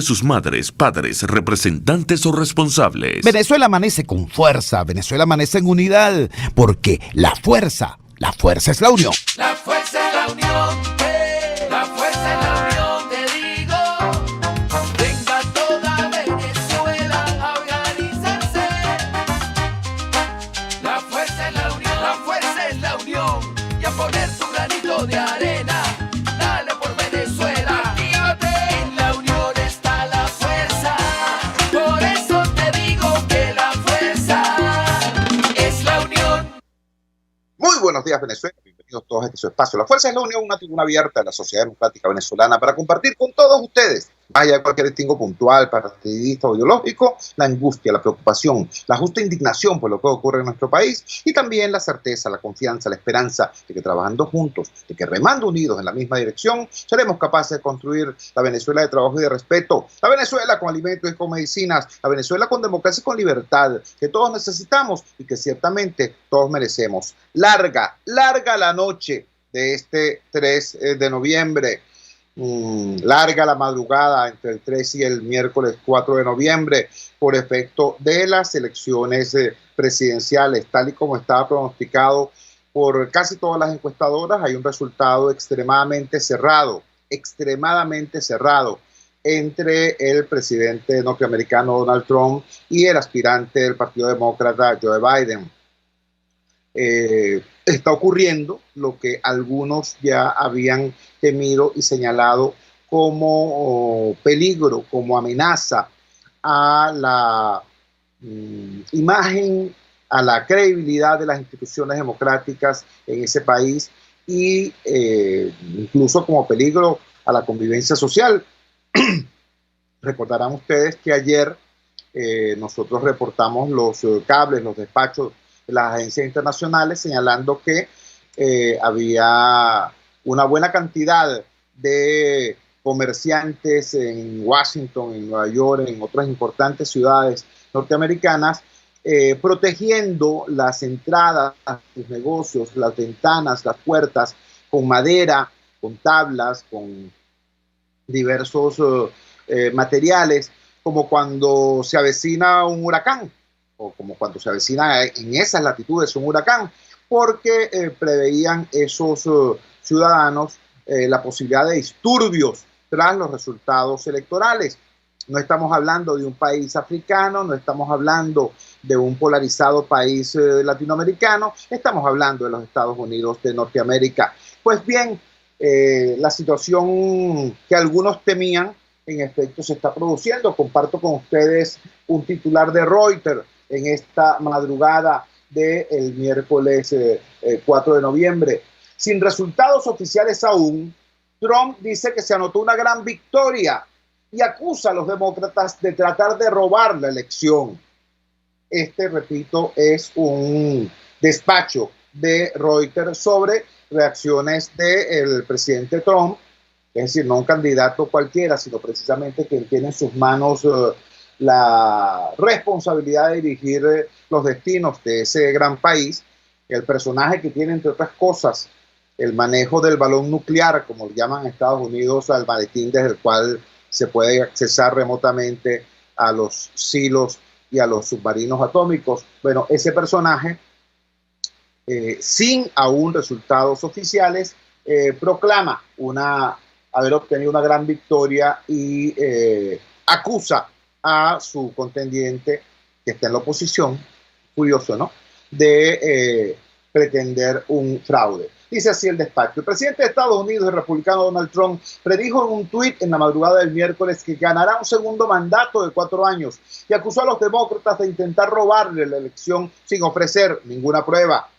sus madres, padres, representantes o responsables. Venezuela amanece con fuerza, Venezuela amanece en unidad, porque la fuerza es la unión. La fuerza es la unión, la fuerza es la unión, te digo. Venga toda Venezuela a organizarse. La fuerza es la unión, la fuerza es la unión. Y a poner tu granito de arena, dale por Venezuela. Actívate, en la unión está la fuerza. Por eso te digo que la fuerza es la unión. Muy buenos días, Venezuela. Bienvenidos todos a este su espacio. La Fuerza es la Unión, una tribuna abierta de la sociedad democrática venezolana para compartir con todos ustedes, más allá de cualquier distingo puntual, partidista o ideológico, la angustia, la preocupación, la justa indignación por lo que ocurre en nuestro país y también la certeza, la confianza, la esperanza de que trabajando juntos, de que remando unidos en la misma dirección, seremos capaces de construir la Venezuela de trabajo y de respeto, la Venezuela con alimentos y con medicinas, la Venezuela con democracia y con libertad, que todos necesitamos y que ciertamente todos merecemos. Larga la noche de este 3 de noviembre. Larga la madrugada entre el 3 y el miércoles 4 de noviembre por efecto de las elecciones presidenciales, tal y como estaba pronosticado por casi todas las encuestadoras. Hay un resultado extremadamente cerrado entre el presidente norteamericano Donald Trump y el aspirante del Partido Demócrata Joe Biden. Está ocurriendo lo que algunos ya habían temido y señalado como peligro, como amenaza a la imagen, a la credibilidad de las instituciones democráticas en ese país y incluso como peligro a la convivencia social. Recordarán ustedes que ayer nosotros reportamos los cables, los despachos de las agencias internacionales señalando que había una buena cantidad de comerciantes en Washington, en Nueva York, en otras importantes ciudades norteamericanas, protegiendo las entradas a sus negocios, las ventanas, las puertas, con madera, con tablas, con diversos materiales, como cuando se avecina un huracán, o como cuando se avecina en esas latitudes un huracán, porque preveían esos ciudadanos la posibilidad de disturbios tras los resultados electorales. No estamos hablando de un país africano, no estamos hablando de un polarizado país latinoamericano, estamos hablando de los Estados Unidos de Norteamérica. Pues bien, la situación que algunos temían, en efecto, se está produciendo. Comparto con ustedes un titular de Reuters en esta madrugada del miércoles 4 de noviembre. Sin resultados oficiales aún, Trump dice que se anotó una gran victoria y acusa a los demócratas de tratar de robar la elección. Repito, es un despacho de Reuters sobre reacciones del presidente Trump, es decir, no un candidato cualquiera, sino precisamente quien tiene en sus manos la responsabilidad de dirigir los destinos de ese gran país, el personaje que tiene, entre otras cosas, el manejo del balón nuclear, como lo llaman en Estados Unidos, al maletín desde el cual se puede accesar remotamente a los silos y a los submarinos atómicos. Bueno, ese personaje, sin aún resultados oficiales, proclama haber obtenido una gran victoria y acusa a su contendiente, que está en la oposición, curioso, ¿no?, de pretender un fraude. Dice así el despacho: el presidente de Estados Unidos, el republicano Donald Trump, predijo en un tuit en la madrugada del miércoles que ganará un segundo mandato de 4 años y acusó a los demócratas de intentar robarle la elección sin ofrecer ninguna prueba.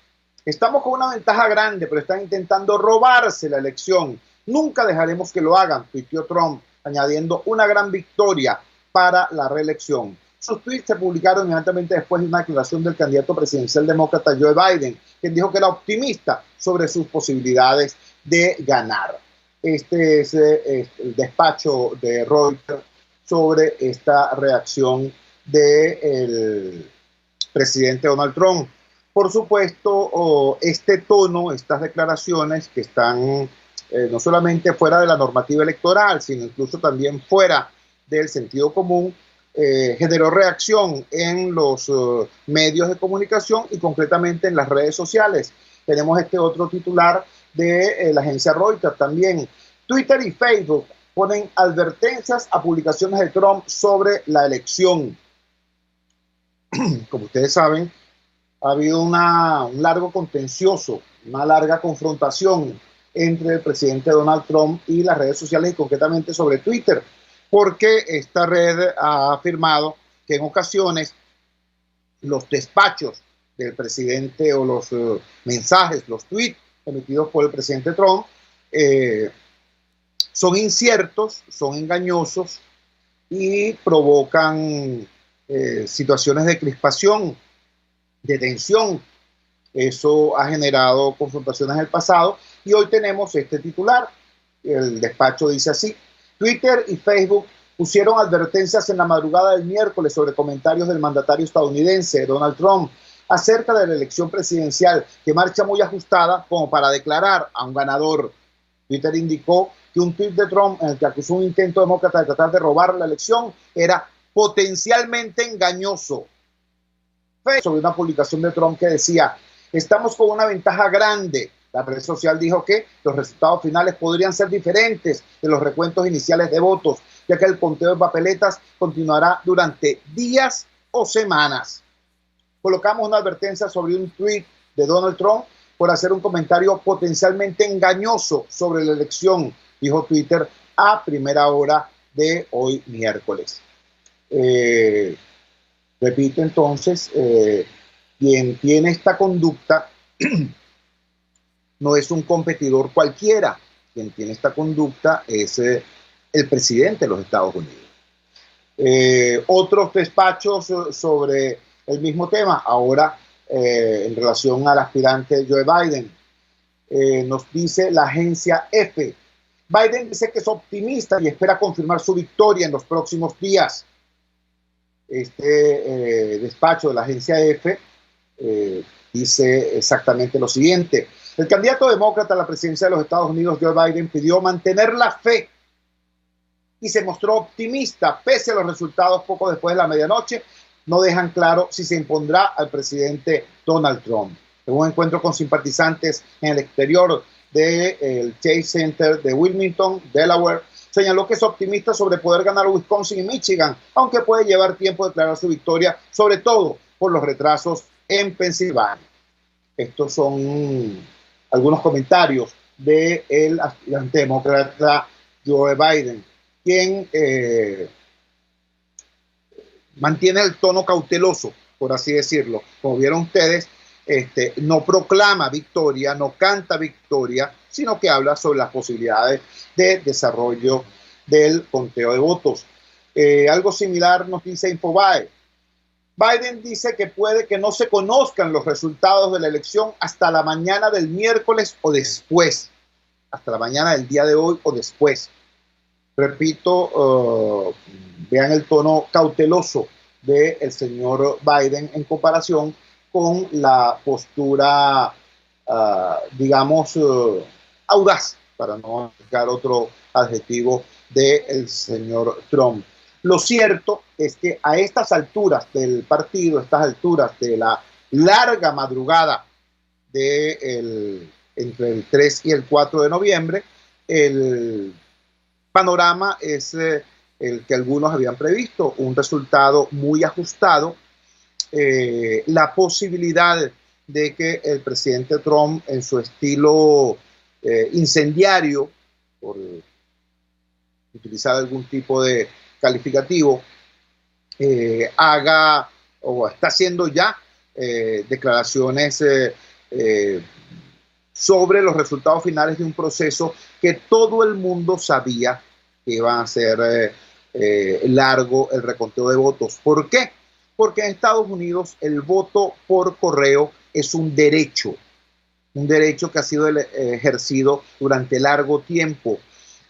Estamos con una ventaja grande, pero están intentando robarse la elección. Nunca dejaremos que lo hagan, tuiteó Trump, añadiendo una gran victoria para la reelección. Sus tweets se publicaron inmediatamente después de una declaración del candidato presidencial demócrata Joe Biden, quien dijo que era optimista sobre sus posibilidades de ganar. Este es el despacho de Reuters sobre esta reacción del presidente Donald Trump. Por supuesto, este tono, estas declaraciones que están no solamente fuera de la normativa electoral, sino incluso también fuera del sentido común, generó reacción en los medios de comunicación y concretamente en las redes sociales. Tenemos este otro titular de la agencia Reuters también. Twitter y Facebook ponen advertencias a publicaciones de Trump sobre la elección. Como ustedes saben, ha habido un largo contencioso, una larga confrontación entre el presidente Donald Trump y las redes sociales y concretamente sobre Twitter, porque esta red ha afirmado que en ocasiones los despachos del presidente o los mensajes, los tweets emitidos por el presidente Trump son inciertos, son engañosos y provocan situaciones de crispación, de tensión. Eso ha generado confrontaciones en el pasado y hoy tenemos este titular. El despacho dice así: Twitter y Facebook pusieron advertencias en la madrugada del miércoles sobre comentarios del mandatario estadounidense Donald Trump acerca de la elección presidencial, que marcha muy ajustada como para declarar a un ganador. Twitter indicó que un tweet de Trump en el que acusó un intento demócrata de tratar de robar la elección era potencialmente engañoso. Sobre una publicación de Trump que decía: estamos con una ventaja grande. La red social dijo que los resultados finales podrían ser diferentes de los recuentos iniciales de votos, ya que el conteo de papeletas continuará durante días o semanas. Colocamos una advertencia sobre un tweet de Donald Trump por hacer un comentario potencialmente engañoso sobre la elección, dijo Twitter a primera hora de hoy miércoles. Repito entonces, quien tiene esta conducta no es un competidor cualquiera. Quien tiene esta conducta es el presidente de los Estados Unidos. Otros despachos sobre el mismo tema, ahora en relación al aspirante Joe Biden. Nos dice la agencia EFE. Biden dice que es optimista y espera confirmar su victoria en los próximos días. Este despacho de la agencia EFE dice exactamente lo siguiente: el candidato demócrata a la presidencia de los Estados Unidos, Joe Biden, pidió mantener la fe y se mostró optimista pese a los resultados poco después de la medianoche. No dejan claro si se impondrá al presidente Donald Trump. En un encuentro con simpatizantes en el exterior del Chase Center de Wilmington, Delaware, señaló que es optimista sobre poder ganar Wisconsin y Michigan, aunque puede llevar tiempo declarar su victoria, sobre todo por los retrasos en Pensilvania. Estos son algunos comentarios del aspirante demócrata Joe Biden, quien mantiene el tono cauteloso, por así decirlo. Como vieron ustedes, no proclama victoria, no canta victoria, sino que habla sobre las posibilidades de desarrollo del conteo de votos. Algo similar nos dice Infobae. Biden dice que puede que no se conozcan los resultados de la elección hasta la mañana del miércoles o después, hasta la mañana del día de hoy o después. Repito, vean el tono cauteloso del señor Biden en comparación con la postura, digamos, audaz, para no buscar otro adjetivo, del señor Trump. Lo cierto es que a estas alturas del partido, a estas alturas de la larga madrugada entre el 3 y el 4 de noviembre, el panorama es el que algunos habían previsto, un resultado muy ajustado. La posibilidad de que el presidente Trump, en su estilo incendiario, por utilizar algún tipo de calificativo, haga o está haciendo ya declaraciones sobre los resultados finales de un proceso que todo el mundo sabía que iba a ser largo el reconteo de votos. ¿Por qué? Porque en Estados Unidos el voto por correo es un derecho que ha sido ejercido durante largo tiempo.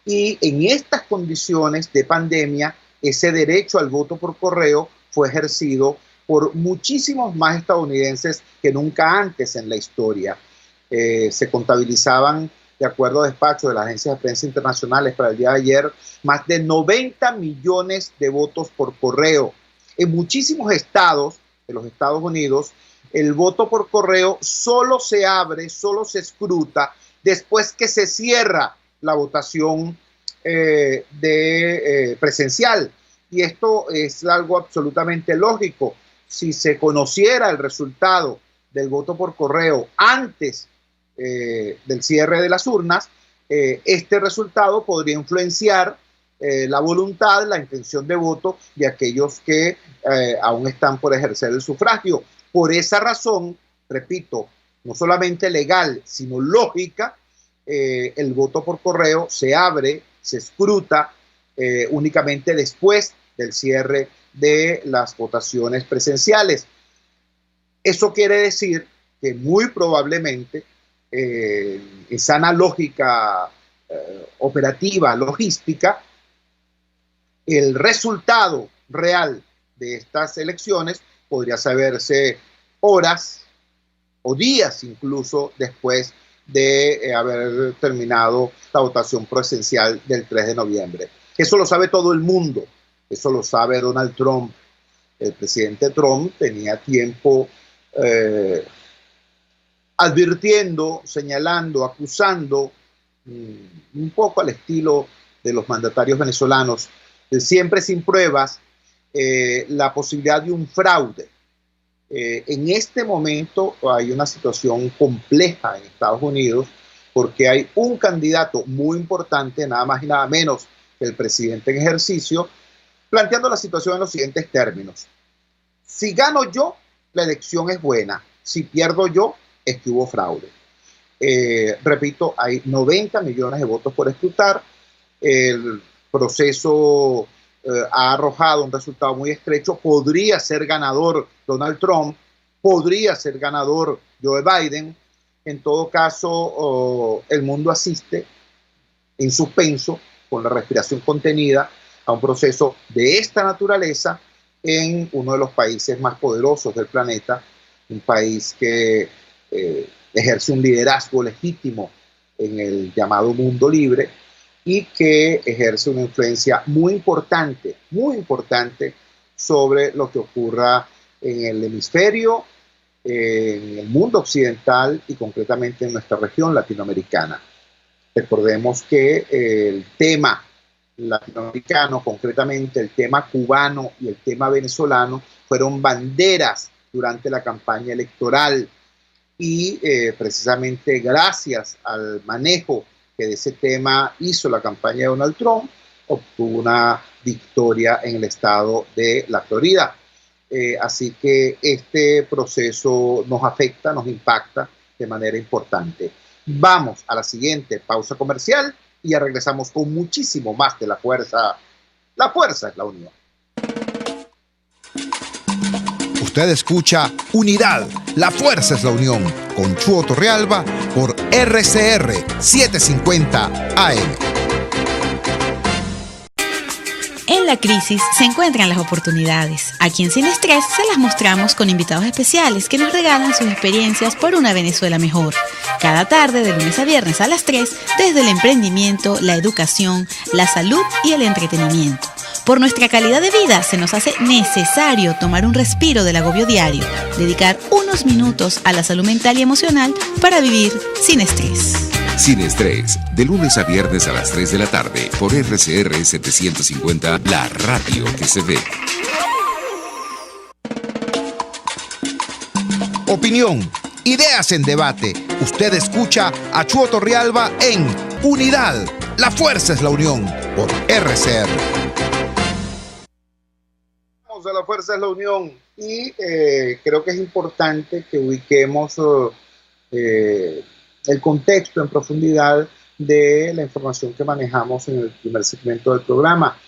Y en estas condiciones de pandemia, ese derecho al voto por correo fue ejercido por muchísimos más estadounidenses que nunca antes en la historia. Se contabilizaban de acuerdo a despachos de las agencias de prensa internacionales para el día de ayer, más de 90 millones de votos por correo. En muchísimos estados de los Estados Unidos, el voto por correo solo se abre, solo se escruta después que se cierra la votación presencial. Y esto es algo absolutamente lógico. Si se conociera el resultado del voto por correo antes del cierre de las urnas, este resultado podría influenciar la voluntad, la intención de voto de aquellos que aún están por ejercer el sufragio. Por esa razón, repito, no solamente legal, sino lógica, el voto por correo se abre, se escruta únicamente después del cierre de las votaciones presenciales. Eso quiere decir que muy probablemente en sana lógica operativa, logística, el resultado real de estas elecciones podría saberse horas o días incluso después de haber terminado la votación presencial del 3 de noviembre. Eso lo sabe todo el mundo, eso lo sabe Donald Trump. El presidente Trump tenía tiempo advirtiendo, señalando, acusando, un poco al estilo de los mandatarios venezolanos, siempre sin pruebas, la posibilidad de un fraude. En este momento hay una situación compleja en Estados Unidos porque hay un candidato muy importante, nada más y nada menos que el presidente en ejercicio, planteando la situación en los siguientes términos. Si gano yo, la elección es buena. Si pierdo yo, es que hubo fraude. Repito, hay 90 millones de votos por escrutar. El proceso ha arrojado un resultado muy estrecho. Podría ser ganador Donald Trump, podría ser ganador Joe Biden. En todo caso, el mundo asiste en suspenso, con la respiración contenida, a un proceso de esta naturaleza en uno de los países más poderosos del planeta, un país que ejerce un liderazgo legítimo en el llamado mundo libre y que ejerce una influencia muy importante sobre lo que ocurra en el hemisferio, en el mundo occidental y concretamente en nuestra región latinoamericana. Recordemos que el tema latinoamericano, concretamente el tema cubano y el tema venezolano, fueron banderas durante la campaña electoral y precisamente gracias al manejo que de ese tema hizo la campaña de Donald Trump, obtuvo una victoria en el estado de la Florida. Así que este proceso nos afecta, nos impacta de manera importante. Vamos a la siguiente pausa comercial y ya regresamos con muchísimo más de La Fuerza. La fuerza es la unión. Usted escucha Unidad, la fuerza es la unión, con Chuo Torrealba por RCR 750 AM. En la crisis se encuentran las oportunidades. Aquí en Sin Estrés se las mostramos con invitados especiales que nos regalan sus experiencias por una Venezuela mejor. Cada tarde, de lunes a viernes a las 3, desde el emprendimiento, la educación, la salud y el entretenimiento. Por nuestra calidad de vida se nos hace necesario tomar un respiro del agobio diario, dedicar unos minutos a la salud mental y emocional para vivir sin estrés. Sin Estrés, de lunes a viernes a las 3 de la tarde por RCR 750, la radio que se ve. Opinión, ideas en debate. Usted escucha a Chuo Torrealba en Unidad, la fuerza es la unión, por RCR. Vamos a La Fuerza es la unión y creo que es importante que ubiquemos el contexto en profundidad de la información que manejamos en el primer segmento del programa.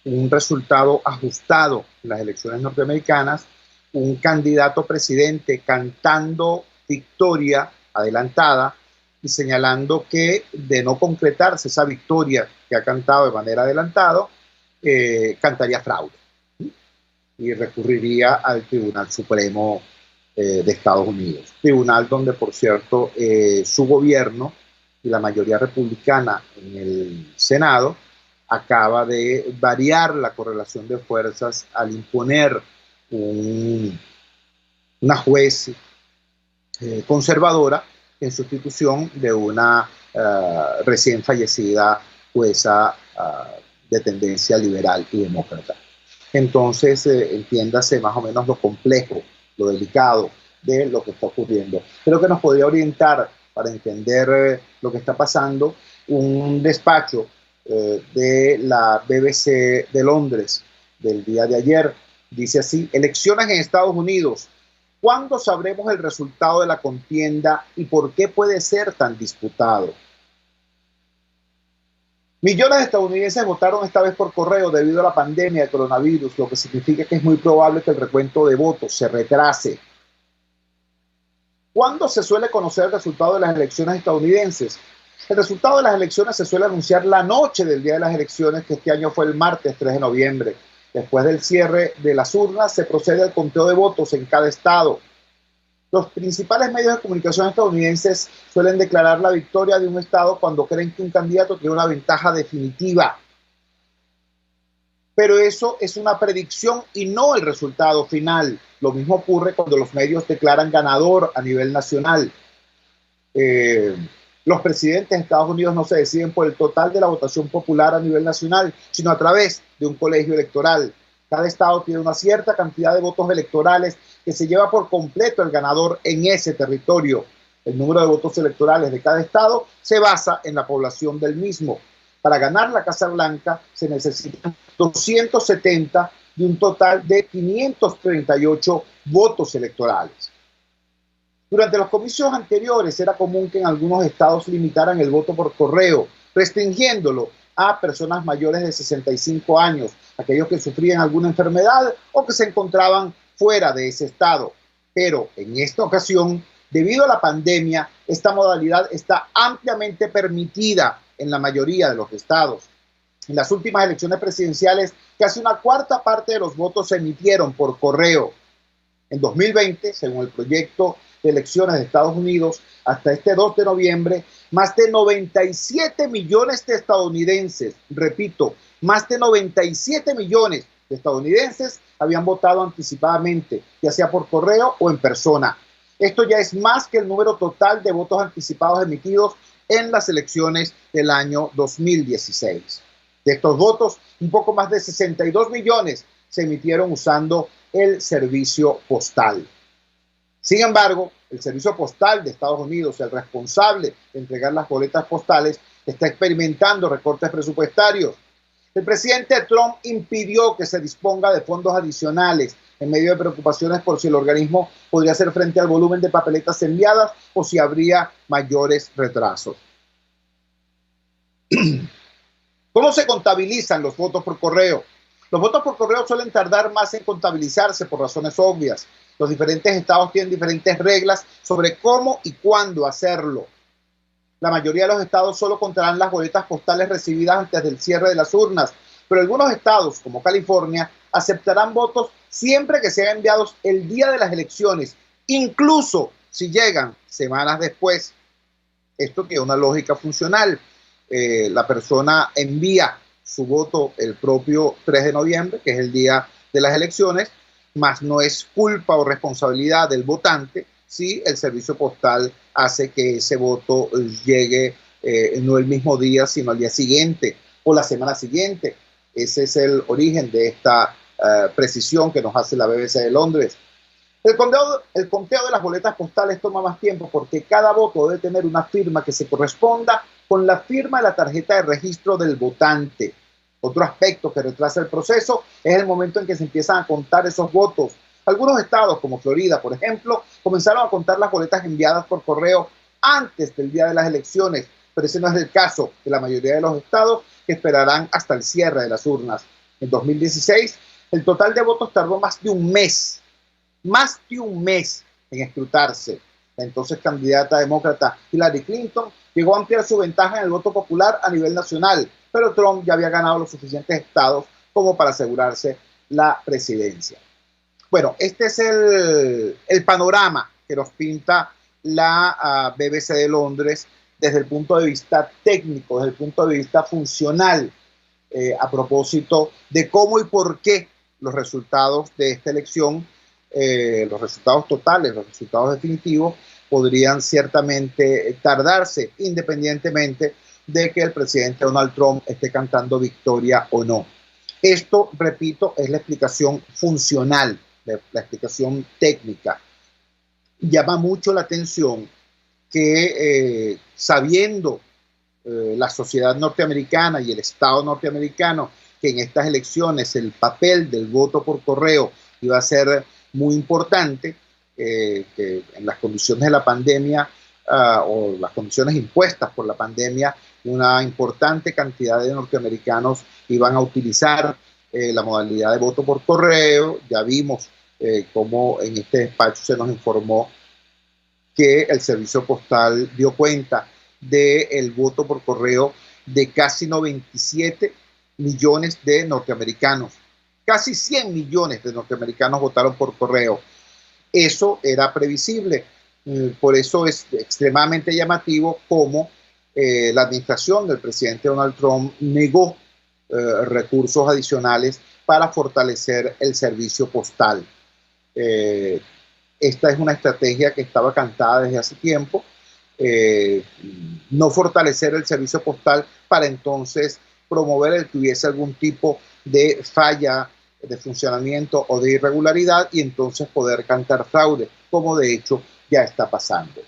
Un resultado ajustado en las elecciones norteamericanas, un candidato presidente cantando victoria adelantada y señalando que de no concretarse esa victoria que ha cantado de manera adelantada, cantaría fraude y recurriría al Tribunal Supremo de Estados Unidos. Tribunal donde, por cierto, su gobierno y la mayoría republicana en el Senado acaba de variar la correlación de fuerzas al imponer una juez conservadora en sustitución de una recién fallecida jueza de tendencia liberal y demócrata. Entonces, entiéndase más o menos lo complejo, lo delicado de lo que está ocurriendo. Creo que nos podría orientar para entender lo que está pasando un despacho de la BBC de Londres del día de ayer. Dice así: elecciones en Estados Unidos. ¿Cuándo sabremos el resultado de la contienda y por qué puede ser tan disputado? Millones de estadounidenses votaron esta vez por correo debido a la pandemia de coronavirus, lo que significa que es muy probable que el recuento de votos se retrase. ¿Cuándo se suele conocer el resultado de las elecciones estadounidenses? El resultado de las elecciones se suele anunciar la noche del día de las elecciones, que este año fue el martes 3 de noviembre. Después del cierre de las urnas, se procede al conteo de votos en cada estado. Los principales medios de comunicación estadounidenses suelen declarar la victoria de un estado cuando creen que un candidato tiene una ventaja definitiva. Pero eso es una predicción y no el resultado final. Lo mismo ocurre cuando los medios declaran ganador a nivel nacional. Los presidentes de Estados Unidos no se deciden por el total de la votación popular a nivel nacional, sino a través de un colegio electoral. Cada estado tiene una cierta cantidad de votos electorales que se lleva por completo el ganador en ese territorio. El número de votos electorales de cada estado se basa en la población del mismo. Para ganar la Casa Blanca se necesitan 270 de un total de 538 votos electorales. Durante los comicios anteriores era común que en algunos estados limitaran el voto por correo, restringiéndolo a personas mayores de 65 años, aquellos que sufrían alguna enfermedad o que se encontraban fuera de ese estado. Pero en esta ocasión, debido a la pandemia, esta modalidad está ampliamente permitida en la mayoría de los estados. En las últimas elecciones presidenciales, casi una cuarta parte de los votos se emitieron por correo. En 2020, según el proyecto de elecciones de Estados Unidos, hasta este 2 de noviembre, más de 97 millones de estadounidenses, repito, más de 97 millones de estadounidenses habían votado anticipadamente, ya sea por correo o en persona. Esto ya es más que el número total de votos anticipados emitidos en las elecciones del año 2016. De estos votos, un poco más de 62 millones se emitieron usando el servicio postal. Sin embargo, el servicio postal de Estados Unidos, el responsable de entregar las boletas postales, está experimentando recortes presupuestarios. El presidente Trump impidió que se disponga de fondos adicionales en medio de preocupaciones por si el organismo podría hacer frente al volumen de papeletas enviadas o si habría mayores retrasos. ¿Cómo se contabilizan los votos por correo? Los votos por correo suelen tardar más en contabilizarse por razones obvias. Los diferentes estados tienen diferentes reglas sobre cómo y cuándo hacerlo. La mayoría de los estados solo contarán las boletas postales recibidas antes del cierre de las urnas, pero algunos estados, como California, aceptarán votos siempre que sean enviados el día de las elecciones, incluso si llegan semanas después. Esto tiene una lógica funcional. La persona envía su voto el propio 3 de noviembre, que es el día de las elecciones, mas no es culpa o responsabilidad del votante si el servicio postal hace que ese voto llegue no el mismo día, sino al día siguiente o la semana siguiente. Ese es el origen de esta precisión que nos hace la BBC de Londres. El conteo de las boletas postales toma más tiempo porque cada voto debe tener una firma que se corresponda con la firma de la tarjeta de registro del votante. Otro aspecto que retrasa el proceso es el momento en que se empiezan a contar esos votos. Algunos estados, como Florida, por ejemplo, comenzaron a contar las boletas enviadas por correo antes del día de las elecciones, pero ese no es el caso de la mayoría de los estados, que esperarán hasta el cierre de las urnas. En 2016, el total de votos tardó más de un mes en escrutarse. La entonces candidata demócrata Hillary Clinton llegó a ampliar su ventaja en el voto popular a nivel nacional, pero Trump ya había ganado los suficientes estados como para asegurarse la presidencia. Bueno, este es el panorama que nos pinta la BBC de Londres desde el punto de vista técnico, desde el punto de vista funcional, a propósito de cómo y por qué los resultados de esta elección, los resultados totales, los resultados definitivos, podrían ciertamente tardarse, independientemente de que el presidente Donald Trump esté cantando victoria o no. Esto, repito, es la explicación funcional, la explicación técnica. Llama mucho la atención que sabiendo la sociedad norteamericana y el Estado norteamericano que en estas elecciones el papel del voto por correo iba a ser muy importante, que en las condiciones de la pandemia o las condiciones impuestas por la pandemia, una importante cantidad de norteamericanos iban a utilizar la modalidad de voto por correo. Ya vimos cómo en este despacho se nos informó que el servicio postal dio cuenta del voto por correo de casi 97 millones de norteamericanos. Casi 100 millones de norteamericanos votaron por correo. Eso era previsible. Por eso es extremadamente llamativo cómo la administración del presidente Donald Trump negó recursos adicionales para fortalecer el servicio postal. Esta es una estrategia que estaba cantada desde hace tiempo. No fortalecer el servicio postal para entonces promover el que hubiese algún tipo de falla de funcionamiento o de irregularidad y entonces poder cantar fraude, como de hecho ya está pasando.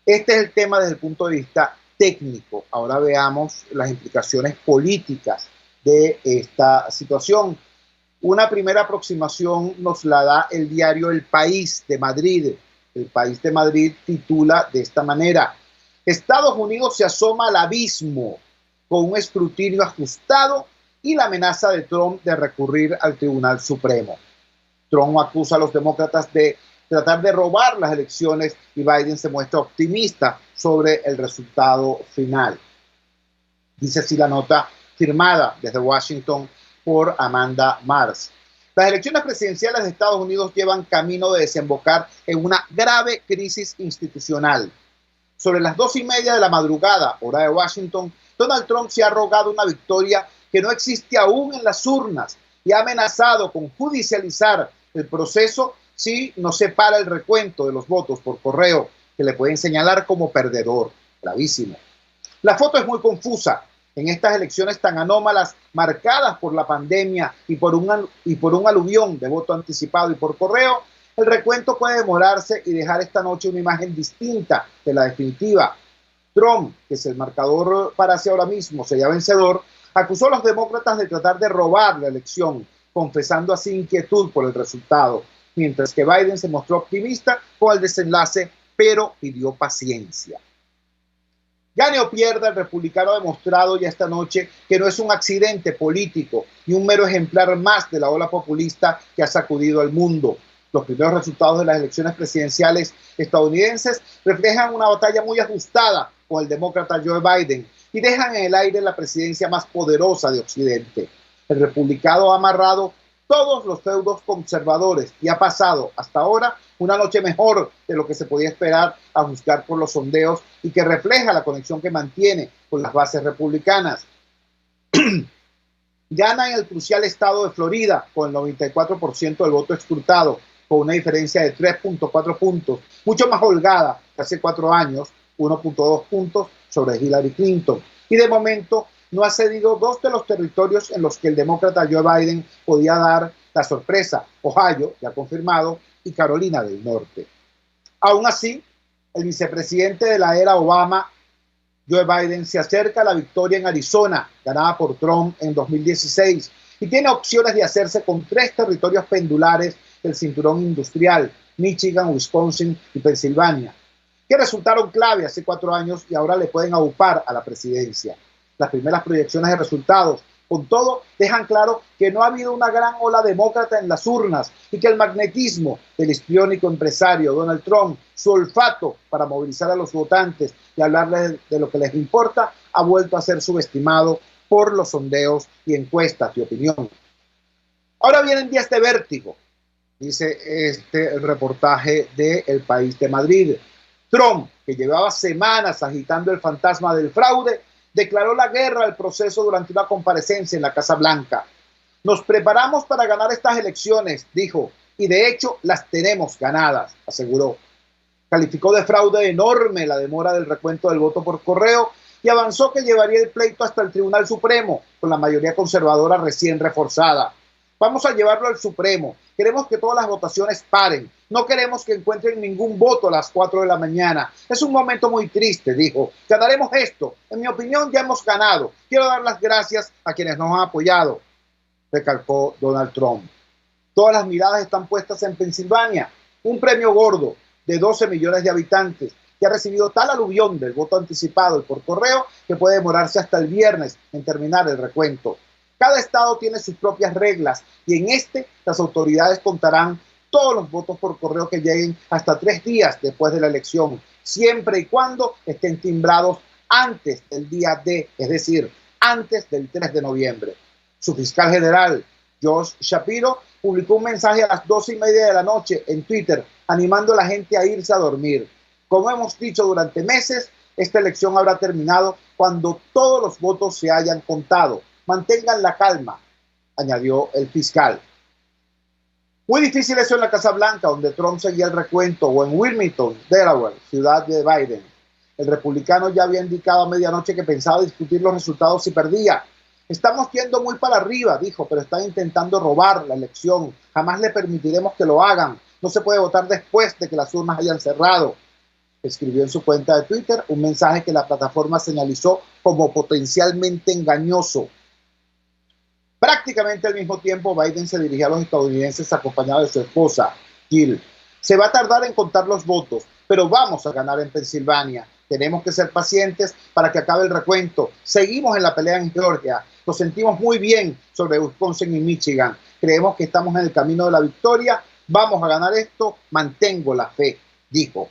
Este es el tema desde el punto de vista técnico. Ahora veamos las implicaciones políticas de esta situación. Una primera aproximación nos la da el diario El País de Madrid. El País de Madrid titula de esta manera: Estados Unidos se asoma al abismo con un escrutinio ajustado y la amenaza de Trump de recurrir al Tribunal Supremo. Trump acusa a los demócratas de tratar de robar las elecciones y Biden se muestra optimista sobre el resultado final. Dice así la nota firmada desde Washington por Amanda Mars. Las elecciones presidenciales de Estados Unidos llevan camino de desembocar en una grave crisis institucional. Sobre las 2:30 de la madrugada, hora de Washington, Donald Trump se ha arrogado una victoria que no existe aún en las urnas y ha amenazado con judicializar el proceso si no se para el recuento de los votos por correo, que le pueden señalar como perdedor. Gravísimo. La foto es muy confusa. En estas elecciones tan anómalas, marcadas por la pandemia y por un aluvión de voto anticipado y por correo, el recuento puede demorarse y dejar esta noche una imagen distinta de la definitiva. Trump, que es el marcador para si ahora mismo sería vencedor, acusó a los demócratas de tratar de robar la elección, confesando así inquietud por el resultado, mientras que Biden se mostró optimista con el desenlace, pero pidió paciencia. Gane o pierda, el republicano ha demostrado ya esta noche que no es un accidente político y un mero ejemplar más de la ola populista que ha sacudido al mundo. Los primeros resultados de las elecciones presidenciales estadounidenses reflejan una batalla muy ajustada con el demócrata Joe Biden y dejan en el aire la presidencia más poderosa de Occidente. El republicano ha amarrado todos los feudos conservadores y ha pasado hasta ahora una noche mejor de lo que se podía esperar a juzgar por los sondeos y que refleja la conexión que mantiene con las bases republicanas. Gana en el crucial estado de Florida con el 94% del voto escrutado, con una diferencia de 3.4 puntos, mucho más holgada que hace 4 años, 1.2 puntos sobre Hillary Clinton. Y de momento no ha cedido 2 de los territorios en los que el demócrata Joe Biden podía dar la sorpresa: Ohio, ya confirmado, y Carolina del Norte. Aún así, el vicepresidente de la era Obama, Joe Biden, se acerca a la victoria en Arizona, ganada por Trump en 2016, y tiene opciones de hacerse con 3 territorios pendulares del cinturón industrial, Michigan, Wisconsin y Pensilvania, que resultaron clave hace 4 años y ahora le pueden aupar a la presidencia. Las primeras proyecciones de resultados, con todo, dejan claro que no ha habido una gran ola demócrata en las urnas y que el magnetismo del histriónico empresario Donald Trump, su olfato para movilizar a los votantes y hablarles de lo que les importa, ha vuelto a ser subestimado por los sondeos y encuestas de opinión. Ahora vienen días de vértigo, dice el reportaje de El País de Madrid. Trump, que llevaba semanas agitando el fantasma del fraude, declaró la guerra al proceso durante una comparecencia en la Casa Blanca. Nos preparamos para ganar estas elecciones, dijo, y de hecho las tenemos ganadas, aseguró. Calificó de fraude enorme la demora del recuento del voto por correo y avanzó que llevaría el pleito hasta el Tribunal Supremo, con la mayoría conservadora recién reforzada. Vamos a llevarlo al Supremo. Queremos que todas las votaciones paren. No queremos que encuentren ningún voto a las 4 de la mañana. Es un momento muy triste, dijo. Ganaremos esto. En mi opinión, ya hemos ganado. Quiero dar las gracias a quienes nos han apoyado, recalcó Donald Trump. Todas las miradas están puestas en Pensilvania, un premio gordo de 12 millones de habitantes que ha recibido tal aluvión del voto anticipado y por correo que puede demorarse hasta el viernes en terminar el recuento. Cada estado tiene sus propias reglas y en las autoridades contarán todos los votos por correo que lleguen hasta 3 días después de la elección, siempre y cuando estén timbrados antes del día D, es decir, antes del 3 de noviembre. Su fiscal general, Josh Shapiro, publicó un mensaje a las 12:30 de la noche en Twitter animando a la gente a irse a dormir. Como hemos dicho durante meses, esta elección habrá terminado cuando todos los votos se hayan contado. Mantengan la calma, añadió el fiscal. Muy difícil eso en la Casa Blanca, donde Trump seguía el recuento, o en Wilmington, Delaware, ciudad de Biden. El republicano ya había indicado a medianoche que pensaba discutir los resultados si perdía. Estamos yendo muy para arriba, dijo, pero están intentando robar la elección. Jamás le permitiremos que lo hagan. No se puede votar después de que las urnas hayan cerrado. Escribió en su cuenta de Twitter un mensaje que la plataforma señalizó como potencialmente engañoso. Prácticamente al mismo tiempo, Biden se dirigió a los estadounidenses acompañado de su esposa, Jill. Se va a tardar en contar los votos, pero vamos a ganar en Pensilvania. Tenemos que ser pacientes para que acabe el recuento. Seguimos en la pelea en Georgia. Nos sentimos muy bien sobre Wisconsin y Michigan. Creemos que estamos en el camino de la victoria. Vamos a ganar esto. Mantengo la fe, dijo.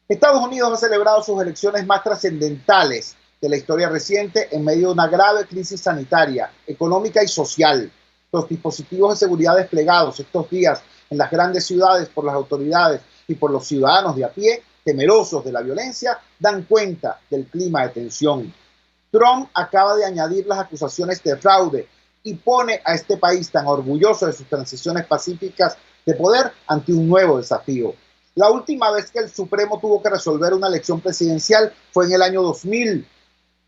Estados Unidos ha celebrado sus elecciones más trascendentales de la historia reciente en medio de una grave crisis sanitaria, económica y social. Los dispositivos de seguridad desplegados estos días en las grandes ciudades por las autoridades y por los ciudadanos de a pie, temerosos de la violencia, dan cuenta del clima de tensión. Trump acaba de añadir las acusaciones de fraude y pone a este país tan orgulloso de sus transiciones pacíficas de poder ante un nuevo desafío. La última vez que el Supremo tuvo que resolver una elección presidencial fue en el año 2000,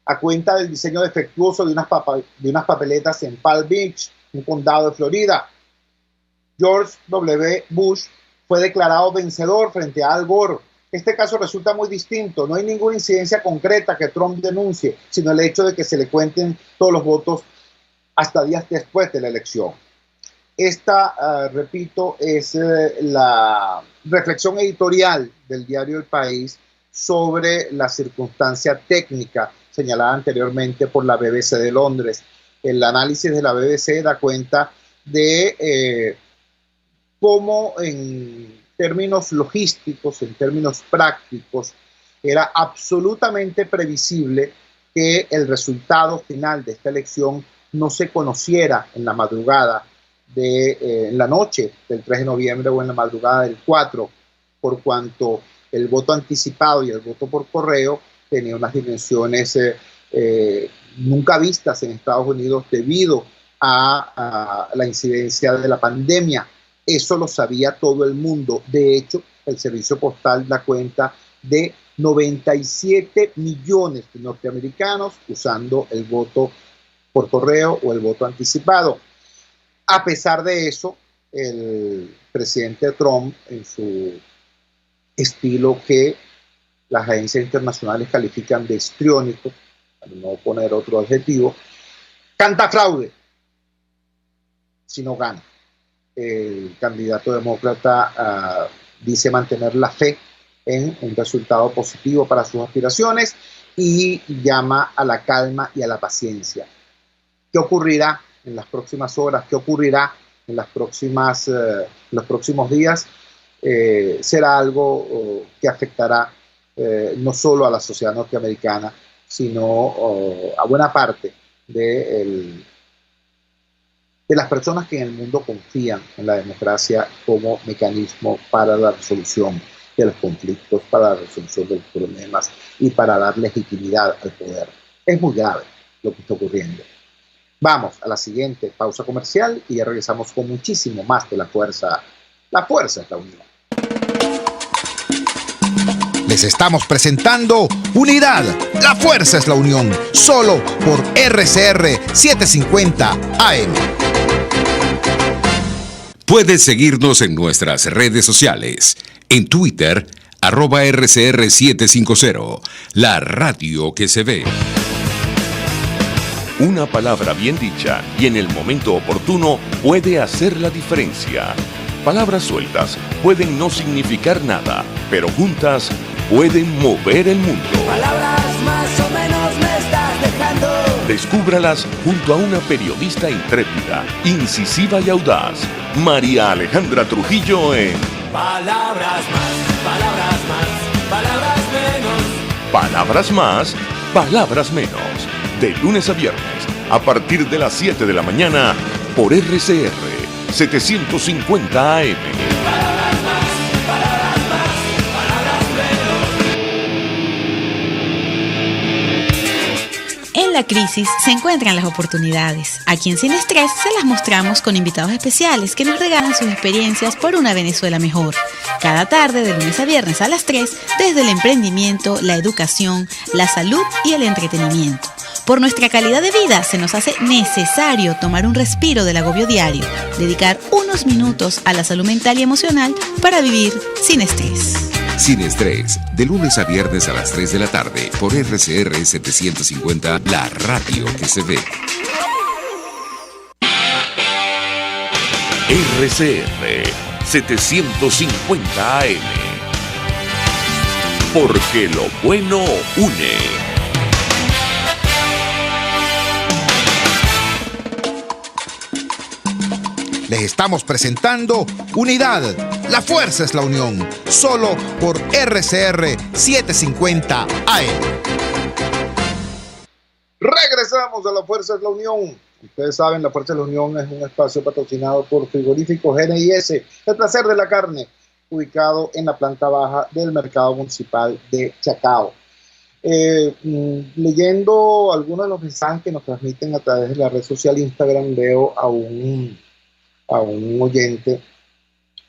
a cuenta del diseño defectuoso de unas papeletas en Palm Beach, un condado de Florida. George W. Bush fue declarado vencedor frente a Al Gore. Este caso resulta muy distinto. No hay ninguna incidencia concreta que Trump denuncie, sino el hecho de que se le cuenten todos los votos hasta días después de la elección. Esta, repito, es la reflexión editorial del diario El País sobre la circunstancia técnica señalada anteriormente por la BBC de Londres. El análisis de la BBC da cuenta de cómo en términos logísticos, en términos prácticos, era absolutamente previsible que el resultado final de esta elección no se conociera en la madrugada en la noche del 3 de noviembre o en la madrugada del 4, por cuanto el voto anticipado y el voto por correo tenía unas dimensiones nunca vistas en Estados Unidos debido a la incidencia de la pandemia. Eso lo sabía todo el mundo. De hecho, el Servicio Postal da cuenta de 97 millones de norteamericanos usando el voto por correo o el voto anticipado. A pesar de eso, el presidente Trump, en su estilo que las agencias internacionales califican de histriónico, para no poner otro adjetivo, canta fraude si no gana. El candidato demócrata dice mantener la fe en un resultado positivo para sus aspiraciones y llama a la calma y a la paciencia. ¿Qué ocurrirá en las próximas horas? ¿Qué ocurrirá en los próximos días? Será algo que afectará no solo a la sociedad norteamericana, sino a buena parte de las personas que en el mundo confían en la democracia como mecanismo para la resolución de los conflictos, para la resolución de los problemas y para dar legitimidad al poder. Es muy grave lo que está ocurriendo. Vamos a la siguiente pausa comercial y ya regresamos con muchísimo más de La Fuerza. La Fuerza es la unión. Les estamos presentando Unidad. La Fuerza es la unión. Solo por RCR 750 AM. Puedes seguirnos en nuestras redes sociales. En Twitter, @RCR750. La radio que se ve. Una palabra bien dicha y en el momento oportuno puede hacer la diferencia. Palabras sueltas pueden no significar nada, pero juntas pueden mover el mundo. Palabras más o menos me estás dejando. Descúbralas junto a una periodista intrépida, incisiva y audaz, María Alejandra Trujillo en Palabras más, palabras más, palabras menos. Palabras más, palabras menos. De lunes a viernes, a partir de las 7 de la mañana, por RCR 750 AM. Palabras más, palabras más, palabras menos. En la crisis se encuentran las oportunidades. Aquí en Sin Estrés se las mostramos con invitados especiales que nos regalan sus experiencias por una Venezuela mejor. Cada tarde, de lunes a viernes a las 3, desde el emprendimiento, la educación, la salud y el entretenimiento. Por nuestra calidad de vida se nos hace necesario tomar un respiro del agobio diario, dedicar unos minutos a la salud mental y emocional para vivir sin estrés. Sin Estrés, de lunes a viernes a las 3 de la tarde, por RCR 750, la radio que se ve. RCR 750 AM. Porque lo bueno une. Les estamos presentando Unidad. La Fuerza es la unión. Solo por RCR 750 AM. Regresamos a La Fuerza es la Unión. Ustedes saben, La Fuerza de la Unión es un espacio patrocinado por Frigorífico GNIS, el placer de la carne, ubicado en la planta baja del Mercado Municipal de Chacao. Leyendo algunos de los mensajes que nos transmiten a través de la red social Instagram, veo a un oyente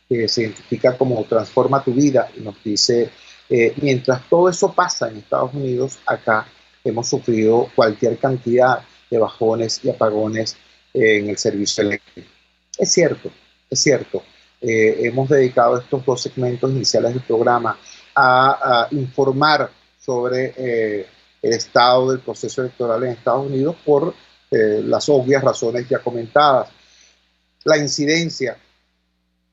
que se identifica como Transforma tu Vida y nos dice, mientras todo eso pasa en Estados Unidos, acá hemos sufrido cualquier cantidad de bajones y apagones en el servicio eléctrico. Es cierto, es cierto. Hemos dedicado estos 2 segmentos iniciales del programa a informar sobre el estado del proceso electoral en Estados Unidos por las obvias razones ya comentadas. La incidencia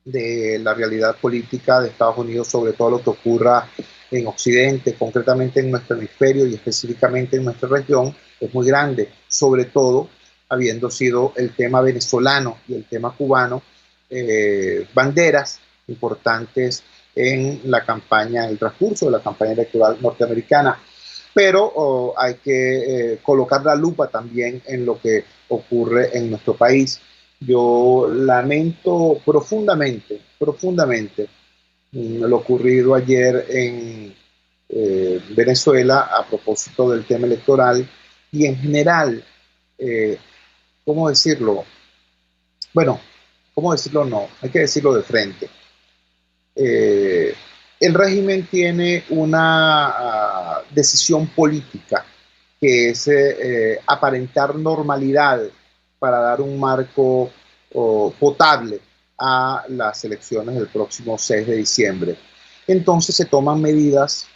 de la realidad política de Estados Unidos sobre todo lo que ocurra en Occidente, concretamente en nuestro hemisferio y específicamente en nuestra región, es muy grande, sobre todo habiendo sido el tema venezolano y el tema cubano banderas importantes en la campaña, el transcurso de la campaña electoral norteamericana. Pero hay que colocar la lupa también en lo que ocurre en nuestro país. Yo lamento profundamente lo ocurrido ayer en Venezuela a propósito del tema electoral y en general, ¿cómo decirlo? Bueno, ¿cómo decirlo? No, hay que decirlo de frente. El régimen tiene una decisión política que es aparentar normalidad para dar un marco potable a las elecciones del próximo 6 de diciembre. Entonces se toman medidas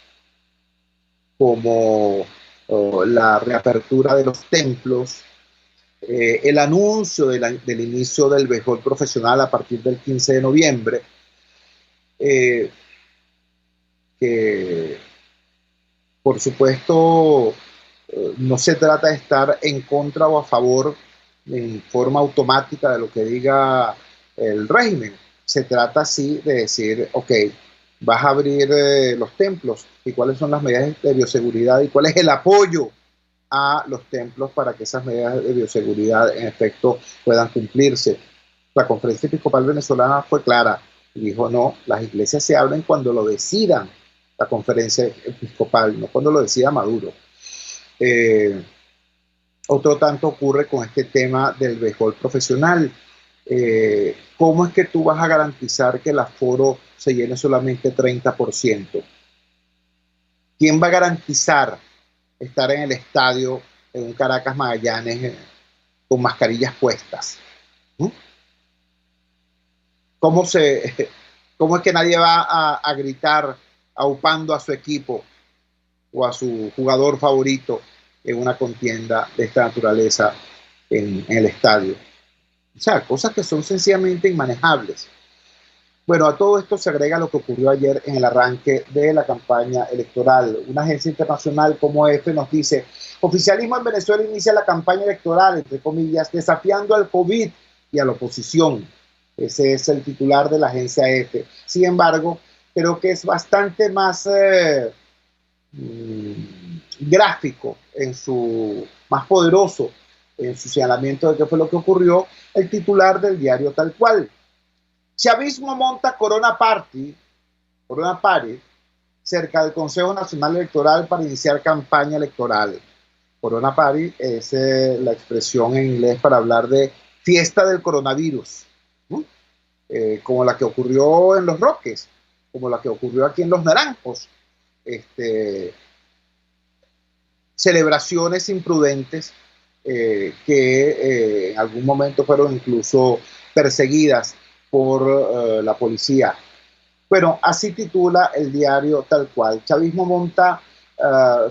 como la reapertura de los templos, el anuncio del inicio del béisbol profesional a partir del 15 de noviembre, que por supuesto no se trata de estar en contra o a favor en forma automática de lo que diga el régimen. Se trata sí de decir, ok, vas a abrir los templos y cuáles son las medidas de bioseguridad y cuál es el apoyo a los templos para que esas medidas de bioseguridad en efecto puedan cumplirse. La Conferencia Episcopal Venezolana fue clara, Y dijo, no, las iglesias se abren cuando lo decidan la conferencia episcopal, no cuando lo decida Maduro. Otro tanto ocurre con este tema del béisbol profesional. ¿Cómo es que tú vas a garantizar que el aforo se llene solamente 30%? ¿Quién va a garantizar estar en el estadio en un Caracas Magallanes con mascarillas puestas? ¿Cómo es que nadie va a gritar aupando a su equipo o a su jugador favorito en una contienda de esta naturaleza en el estadio? O sea, cosas que son sencillamente inmanejables. Bueno, a todo esto se agrega lo que ocurrió ayer en el arranque de la campaña electoral. Una agencia internacional como EFE nos dice: oficialismo en Venezuela inicia la campaña electoral, entre comillas, desafiando al COVID y a la oposición. Ese es el titular de la agencia EFE. Sin embargo, creo que es bastante más gráfico, más poderoso en su señalamiento de qué fue lo que ocurrió, el titular del diario Tal Cual. Chavismo monta Corona Party cerca del Consejo Nacional Electoral para iniciar campaña electoral. Corona Party es la expresión en inglés para hablar de fiesta del coronavirus, ¿no? Como la que ocurrió en Los Roques, como la que ocurrió aquí en Los Naranjos. Celebraciones imprudentes que en algún momento fueron incluso perseguidas por la policía. Bueno, así titula el diario Tal Cual. Chavismo monta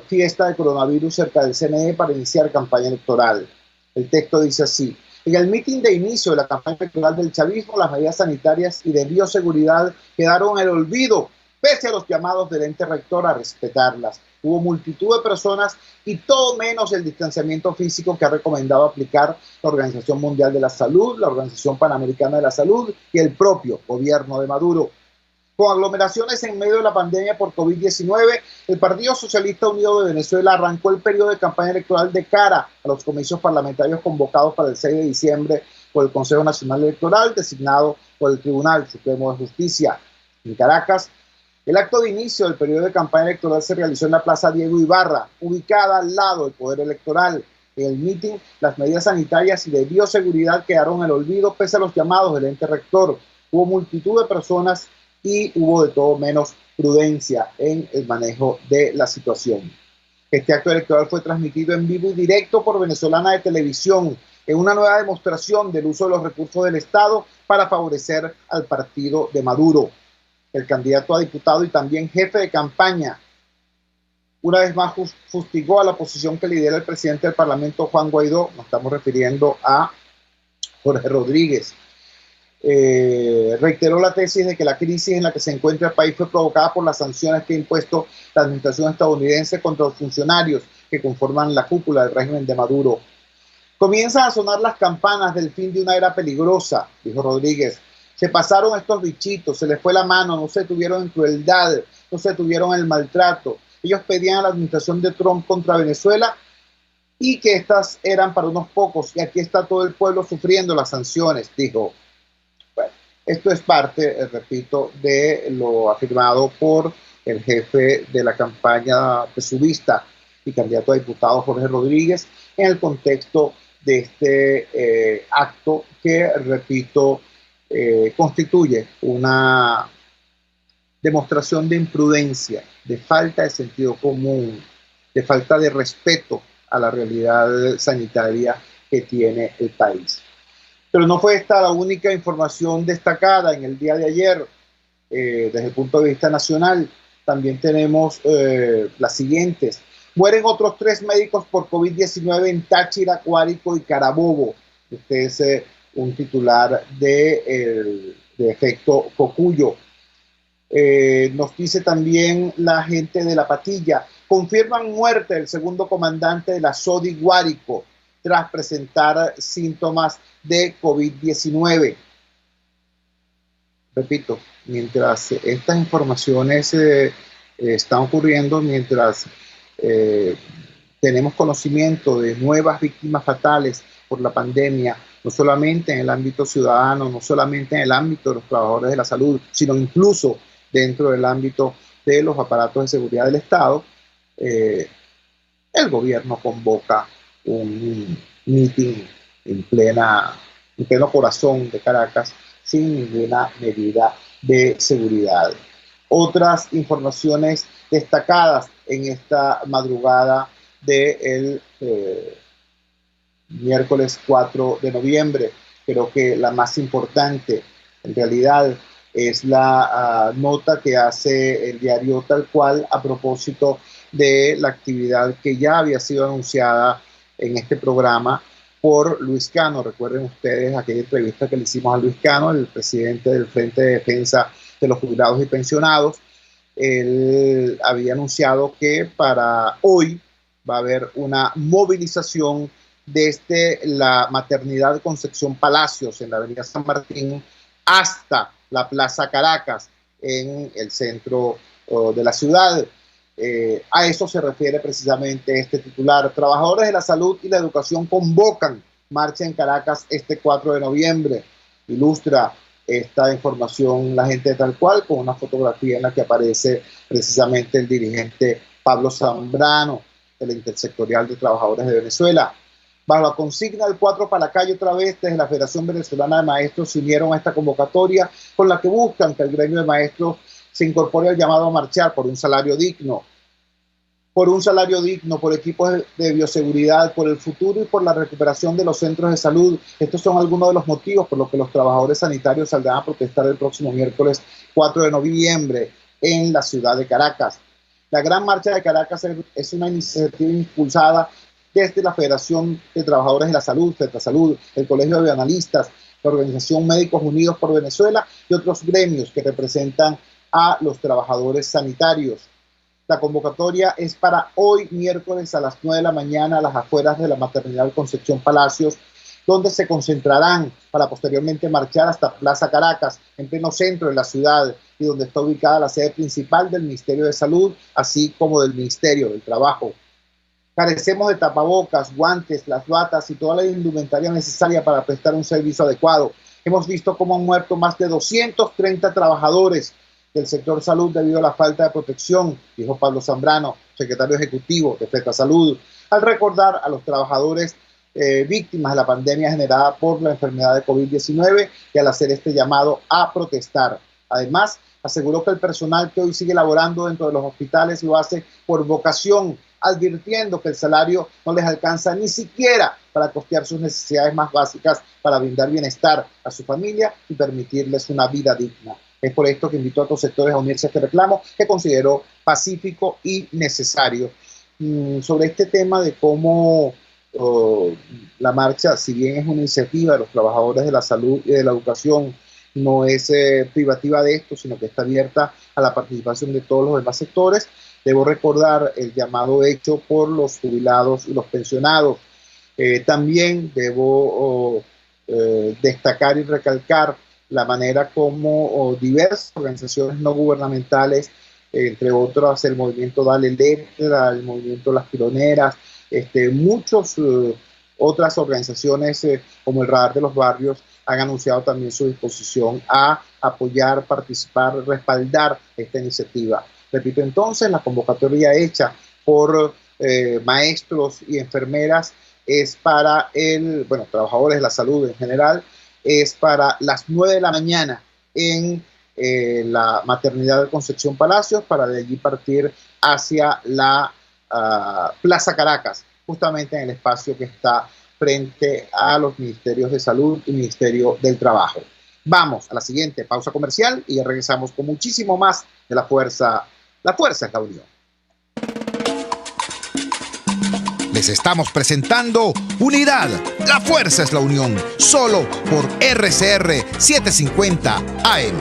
fiesta de coronavirus cerca del CNE para iniciar campaña electoral. El texto dice así: en el mitin de inicio de la campaña electoral del chavismo, las medidas sanitarias y de bioseguridad quedaron en el olvido, pese a los llamados del ente rector a respetarlas. Hubo multitud de personas y todo menos el distanciamiento físico que ha recomendado aplicar la Organización Mundial de la Salud, la Organización Panamericana de la Salud y el propio gobierno de Maduro. Con aglomeraciones en medio de la pandemia por COVID-19, el Partido Socialista Unido de Venezuela arrancó el periodo de campaña electoral de cara a los comicios parlamentarios convocados para el 6 de diciembre por el Consejo Nacional Electoral, designado por el Tribunal Supremo de Justicia. En Caracas, el acto de inicio del periodo de campaña electoral se realizó en la Plaza Diego Ibarra, ubicada al lado del Poder Electoral. En el mitin, las medidas sanitarias y de bioseguridad quedaron en el olvido pese a los llamados del ente rector. Hubo multitud de personas y hubo de todo menos prudencia en el manejo de la situación. Este acto electoral fue transmitido en vivo y directo por Venezolana de Televisión, en una nueva demostración del uso de los recursos del Estado para favorecer al partido de Maduro. El candidato a diputado y también jefe de campaña, una vez más fustigó a la oposición que lidera el presidente del Parlamento, Juan Guaidó. Nos estamos refiriendo a Jorge Rodríguez. Reiteró la tesis de que la crisis en la que se encuentra el país fue provocada por las sanciones que ha impuesto la administración estadounidense contra los funcionarios que conforman la cúpula del régimen de Maduro. Comienzan a sonar las campanas del fin de una era peligrosa, dijo Rodríguez. Se pasaron estos bichitos, se les fue la mano, no se tuvieron en crueldad, no se tuvieron el maltrato. Ellos pedían a la administración de Trump contra Venezuela y que estas eran para unos pocos, y aquí está todo el pueblo sufriendo las sanciones, dijo. Bueno, esto es parte, repito, de lo afirmado por el jefe de la campaña pesudista y candidato a diputado Jorge Rodríguez en el contexto de este acto que, repito, constituye una demostración de imprudencia, de falta de sentido común, de falta de respeto a la realidad sanitaria que tiene el país. Pero no fue esta la única información destacada en el día de ayer. Desde el punto de vista nacional, también tenemos las siguientes. Mueren otros 3 médicos por COVID-19 en Táchira, Guárico y Carabobo. Este es un titular de efecto Cocuyo. Nos dice también la gente de La Patilla: confirman muerte del segundo comandante de la SODI Guárico tras presentar síntomas de COVID-19. Repito, mientras estas informaciones están ocurriendo, mientras tenemos conocimiento de nuevas víctimas fatales por la pandemia no solamente en el ámbito ciudadano, no solamente en el ámbito de los trabajadores de la salud, sino incluso dentro del ámbito de los aparatos de seguridad del Estado, el gobierno convoca un meeting en pleno corazón de Caracas sin ninguna medida de seguridad. Otras informaciones destacadas en esta madrugada del miércoles 4 de noviembre. Creo que la más importante en realidad es la nota que hace el diario Tal Cual a propósito de la actividad que ya había sido anunciada en este programa por Luis Cano. Recuerden ustedes aquella entrevista que le hicimos a Luis Cano, el presidente del Frente de Defensa de los Jubilados y Pensionados. Él había anunciado que para hoy va a haber una movilización desde la maternidad Concepción Palacios en la avenida San Martín hasta la Plaza Caracas en el centro de la ciudad. A eso se refiere precisamente este titular. Trabajadores de la salud y la educación convocan marcha en Caracas este 4 de noviembre. Ilustra esta información la gente de Tal Cual con una fotografía en la que aparece precisamente el dirigente Pablo Zambrano de la Intersectorial de Trabajadores de Venezuela. Bajo la consigna del 4 para la calle otra vez, desde la Federación Venezolana de Maestros se unieron a esta convocatoria con la que buscan que el gremio de maestros se incorpore al llamado a marchar por un salario digno, por equipos de bioseguridad, por el futuro y por la recuperación de los centros de salud. Estos son algunos de los motivos por los que los trabajadores sanitarios saldrán a protestar el próximo miércoles 4 de noviembre en la ciudad de Caracas. La Gran Marcha de Caracas es una iniciativa impulsada desde la Federación de Trabajadores de la Salud, FETRASalud, el Colegio de Bioanalistas, la Organización Médicos Unidos por Venezuela y otros gremios que representan a los trabajadores sanitarios. La convocatoria es para hoy miércoles a las 9 de la mañana a las afueras de la maternidad Concepción Palacios, donde se concentrarán para posteriormente marchar hasta Plaza Caracas, en pleno centro de la ciudad, y donde está ubicada la sede principal del Ministerio de Salud, así como del Ministerio del Trabajo. Carecemos de tapabocas, guantes, las batas y toda la indumentaria necesaria para prestar un servicio adecuado. Hemos visto cómo han muerto más de 230 trabajadores del sector salud debido a la falta de protección, dijo Pablo Zambrano, secretario ejecutivo de FETRASalud, al recordar a los trabajadores víctimas de la pandemia generada por la enfermedad de COVID-19 y al hacer este llamado a protestar. Además, aseguró que el personal que hoy sigue laborando dentro de los hospitales lo hace por vocación, advirtiendo que el salario no les alcanza ni siquiera para costear sus necesidades más básicas para brindar bienestar a su familia y permitirles una vida digna. Es por esto que invitó a otros sectores a unirse a este reclamo que consideró pacífico y necesario. Sobre este tema de cómo la marcha, si bien es una iniciativa de los trabajadores de la salud y de la educación, no es privativa de esto, sino que está abierta a la participación de todos los demás sectores. Debo recordar el llamado hecho por los jubilados y los pensionados. También debo destacar y recalcar la manera como diversas organizaciones no gubernamentales, entre otras el movimiento Dale Letra, el movimiento Las Piloneras, muchas otras organizaciones como el Radar de los Barrios han anunciado también su disposición a apoyar, participar, respaldar esta iniciativa. Repito entonces, la convocatoria hecha por maestros y enfermeras es para trabajadores de la salud en general, es para las 9 de la mañana en la maternidad de Concepción Palacios, para de allí partir hacia la Plaza Caracas, justamente en el espacio que está frente a los Ministerios de Salud y Ministerio del Trabajo. Vamos a la siguiente pausa comercial y ya regresamos con muchísimo más de La Fuerza. La Fuerza es la Unión. Les estamos presentando Unidad. La Fuerza es la Unión. Solo por RCR 750 AM.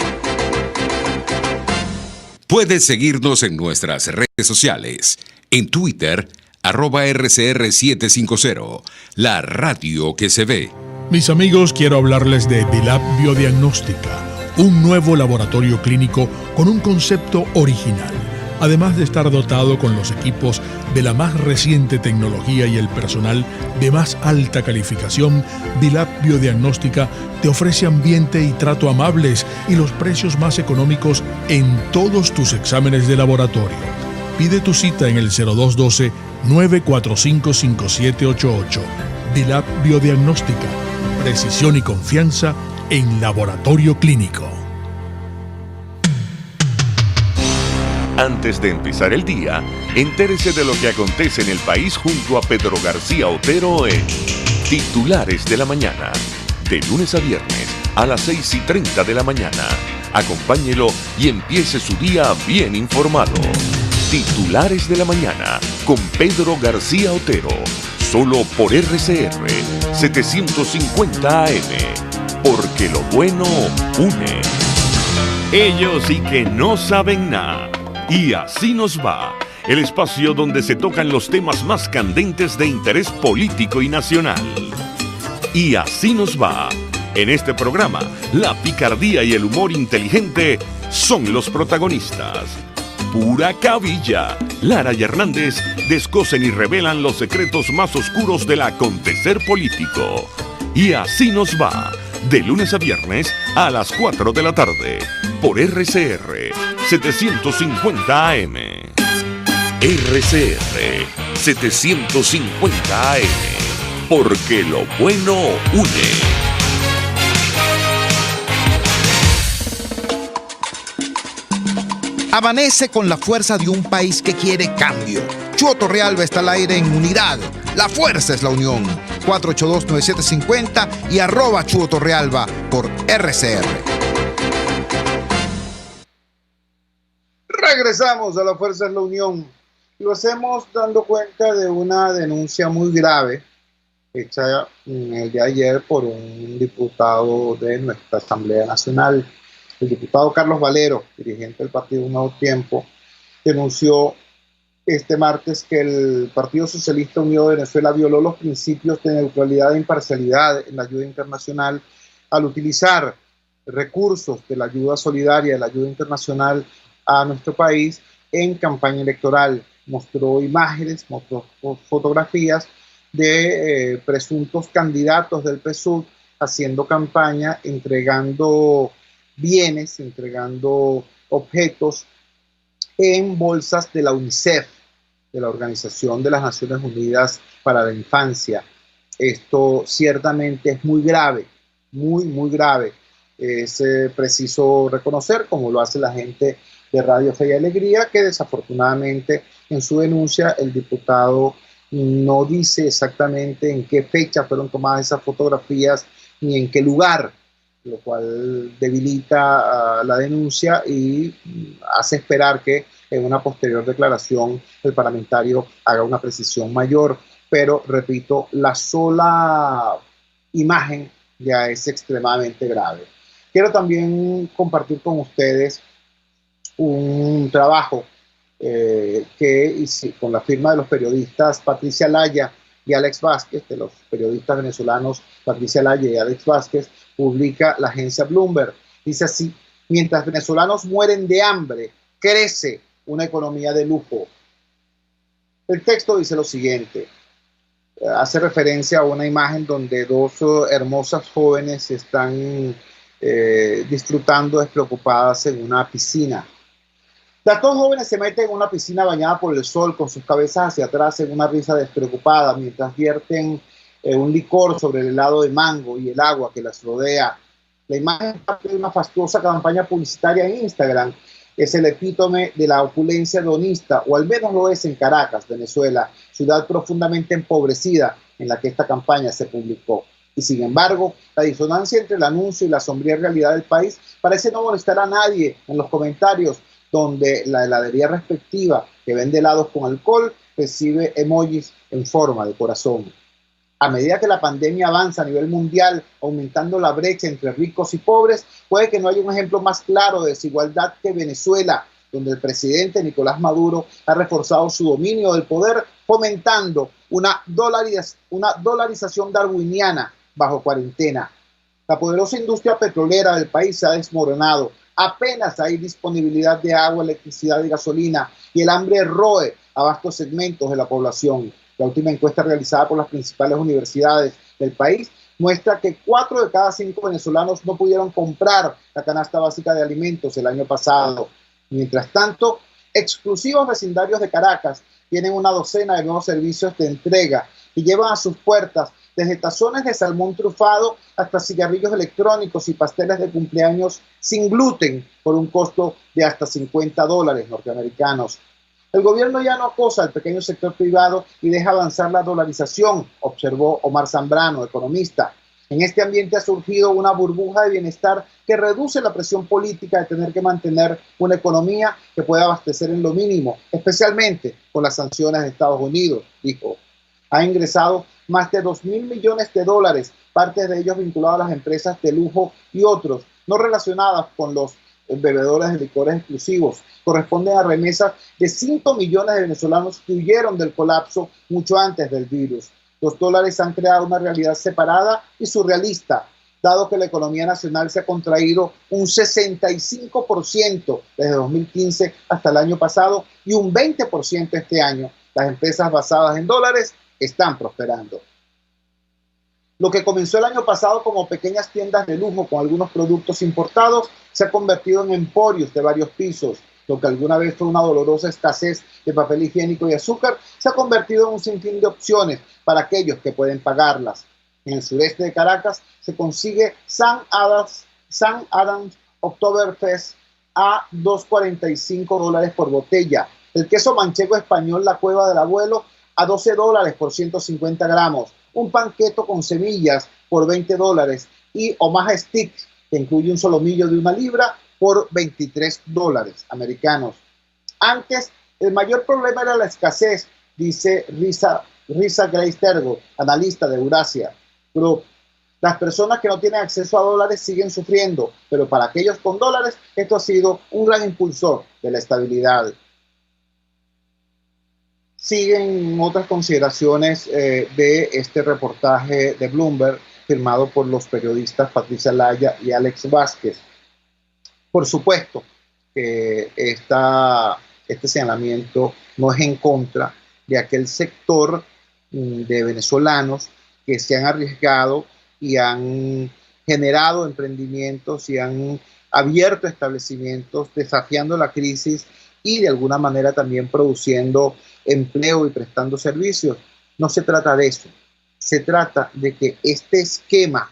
Puedes seguirnos en nuestras redes sociales. En Twitter, @RCR750. La radio que se ve. Mis amigos, quiero hablarles de Dilab Biodiagnóstica, un nuevo laboratorio clínico con un concepto original. Además de estar dotado con los equipos de la más reciente tecnología y el personal de más alta calificación, Vilap Biodiagnóstica te ofrece ambiente y trato amables y los precios más económicos en todos tus exámenes de laboratorio. Pide tu cita en el 0212-945-5788. Vilap Biodiagnóstica. Precisión y confianza en laboratorio clínico. Antes de empezar el día, entérese de lo que acontece en el país junto a Pedro García Otero en Titulares de la Mañana. De lunes a viernes a las 6:30 de la mañana. Acompáñelo y empiece su día bien informado. Titulares de la Mañana con Pedro García Otero. Solo por RCR 750 AM. Porque lo bueno une. Ellos sí que no saben nada. Y así nos va. El espacio donde se tocan los temas más candentes de interés político y nacional. Y así nos va. En este programa, la picardía y el humor inteligente son los protagonistas. Pura cabilla. Lara y Hernández descosen y revelan los secretos más oscuros del acontecer político. Y así nos va. De lunes a viernes a las 4 de la tarde. Por RCR 750 AM. RCR 750 AM. Porque lo bueno une. Amanece con la fuerza de un país que quiere cambio. Chuo Torrealba está al aire en Unidad. La fuerza es la unión. 482-9750 y @Chuo Torrealba por RCR. Regresamos a La Fuerza es la Unión. Lo hacemos dando cuenta de una denuncia muy grave hecha el día de ayer por un diputado de nuestra Asamblea Nacional. El diputado Carlos Valero, dirigente del Partido Un Nuevo Tiempo, denunció este martes que el Partido Socialista Unido de Venezuela violó los principios de neutralidad e imparcialidad en la ayuda internacional al utilizar recursos de la ayuda solidaria, de la ayuda internacional a nuestro país en campaña electoral. Mostró imágenes, mostró fotografías de presuntos candidatos del PSUV haciendo campaña, entregando bienes, entregando objetos en bolsas de la UNICEF, de la Organización de las Naciones Unidas para la Infancia. Esto ciertamente es muy grave, muy grave. Es preciso reconocer, como lo hace la gente de Radio Fe y Alegría, que desafortunadamente en su denuncia el diputado no dice exactamente en qué fecha fueron tomadas esas fotografías ni en qué lugar, lo cual debilita la denuncia y hace esperar que en una posterior declaración el parlamentario haga una precisión mayor. Pero, repito, la sola imagen ya es extremadamente grave. Quiero también compartir con ustedes un trabajo que hice con la firma de los periodistas Patricia Laya y Alex Vázquez, de los periodistas venezolanos Patricia Laya y Alex Vázquez, publica la agencia Bloomberg. Dice así: mientras venezolanos mueren de hambre, crece una economía de lujo. El texto dice lo siguiente, hace referencia a una imagen donde dos hermosas jóvenes están disfrutando despreocupadas en una piscina. Las dos jóvenes se meten en una piscina bañada por el sol con sus cabezas hacia atrás en una risa despreocupada mientras vierten un licor sobre el helado de mango y el agua que las rodea. La imagen es parte de una fastuosa campaña publicitaria en Instagram. Es el epítome de la opulencia hedonista, o al menos lo es en Caracas, Venezuela, ciudad profundamente empobrecida en la que esta campaña se publicó. Y sin embargo, la disonancia entre el anuncio y la sombría realidad del país parece no molestar a nadie en los comentarios, donde la heladería respectiva que vende helados con alcohol recibe emojis en forma de corazón. A medida que la pandemia avanza a nivel mundial, aumentando la brecha entre ricos y pobres, puede que no haya un ejemplo más claro de desigualdad que Venezuela, donde el presidente Nicolás Maduro ha reforzado su dominio del poder, fomentando una dolarización darwiniana bajo cuarentena. La poderosa industria petrolera del país se ha desmoronado. Apenas hay disponibilidad de agua, electricidad y gasolina, y el hambre roe a vastos segmentos de la población. La última encuesta realizada por las principales universidades del país muestra que 4 de cada 5 venezolanos no pudieron comprar la canasta básica de alimentos el año pasado. Mientras tanto, exclusivos vecindarios de Caracas tienen una docena de nuevos servicios de entrega y llevan a sus puertas desde tazones de salmón trufado hasta cigarrillos electrónicos y pasteles de cumpleaños sin gluten por un costo de hasta $50 norteamericanos. El gobierno ya no acosa al pequeño sector privado y deja avanzar la dolarización, observó Omar Zambrano, economista. En este ambiente ha surgido una burbuja de bienestar que reduce la presión política de tener que mantener una economía que pueda abastecer en lo mínimo, especialmente con las sanciones de Estados Unidos, dijo. Ha ingresado más de $2.000 millones, parte de ellos vinculados a las empresas de lujo y otros, no relacionadas con los bebedores de licores exclusivos. Corresponden a remesas de 5 millones de venezolanos que huyeron del colapso mucho antes del virus. Los dólares han creado una realidad separada y surrealista, dado que la economía nacional se ha contraído un 65% desde 2015 hasta el año pasado y un 20% este año. Las empresas basadas en dólares están prosperando. Lo que comenzó el año pasado como pequeñas tiendas de lujo con algunos productos importados se ha convertido en emporios de varios pisos. Lo que alguna vez fue una dolorosa escasez de papel higiénico y azúcar se ha convertido en un sinfín de opciones para aquellos que pueden pagarlas. En el sureste de Caracas se consigue St. Adams Oktoberfest a $2.45 por botella. El queso manchego español La Cueva del Abuelo a $12 por 150 gramos. Un panqueto con semillas por $20 y Omaha Sticks, que incluye un solomillo de 1 libra, por $23 americanos. Antes, el mayor problema era la escasez, dice Risa Grace Tergo, analista de Eurasia Group. Las personas que no tienen acceso a dólares siguen sufriendo, pero para aquellos con dólares, esto ha sido un gran impulsor de la estabilidad. Siguen otras consideraciones de este reportaje de Bloomberg, firmado por los periodistas Patricia Laya y Alex Vázquez. Por supuesto que este señalamiento no es en contra de aquel sector de venezolanos que se han arriesgado y han generado emprendimientos y han abierto establecimientos desafiando la crisis y de alguna manera también produciendo empleo y prestando servicios. No se trata de eso. Se trata de que este esquema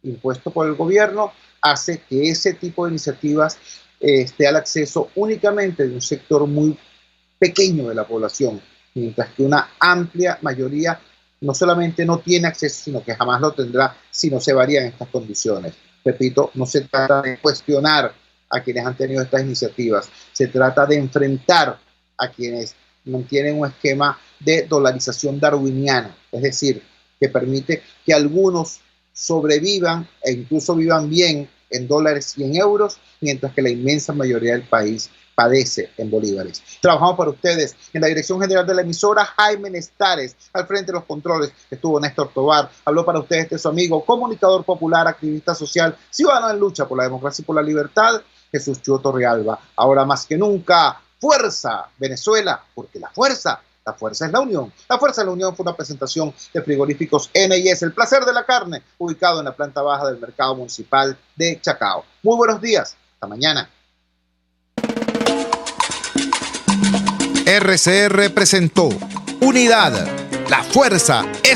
impuesto por el gobierno hace que ese tipo de iniciativas esté al acceso únicamente de un sector muy pequeño de la población, mientras que una amplia mayoría no solamente no tiene acceso, sino que jamás lo tendrá si no se varían estas condiciones. Repito, no se trata de cuestionar a quienes han tenido estas iniciativas, se trata de enfrentar a quienes mantienen un esquema de dolarización darwiniana, es decir, que permite que algunos sobrevivan e incluso vivan bien en dólares y en euros, mientras que la inmensa mayoría del país padece en bolívares. Trabajamos para ustedes en la dirección general de la emisora, Jaime Nestares, al frente de los controles estuvo Néstor Tobar, habló para ustedes este su amigo, comunicador popular, activista social, ciudadano en lucha por la democracia y por la libertad, Jesús Chuo Torrealba. Ahora más que nunca, fuerza Venezuela, porque la fuerza es la unión. La fuerza de la unión fue una presentación de Frigoríficos N&S, el placer de la carne, ubicado en la planta baja del mercado municipal de Chacao. Muy buenos días, hasta mañana. RCR presentó Unidad, la fuerza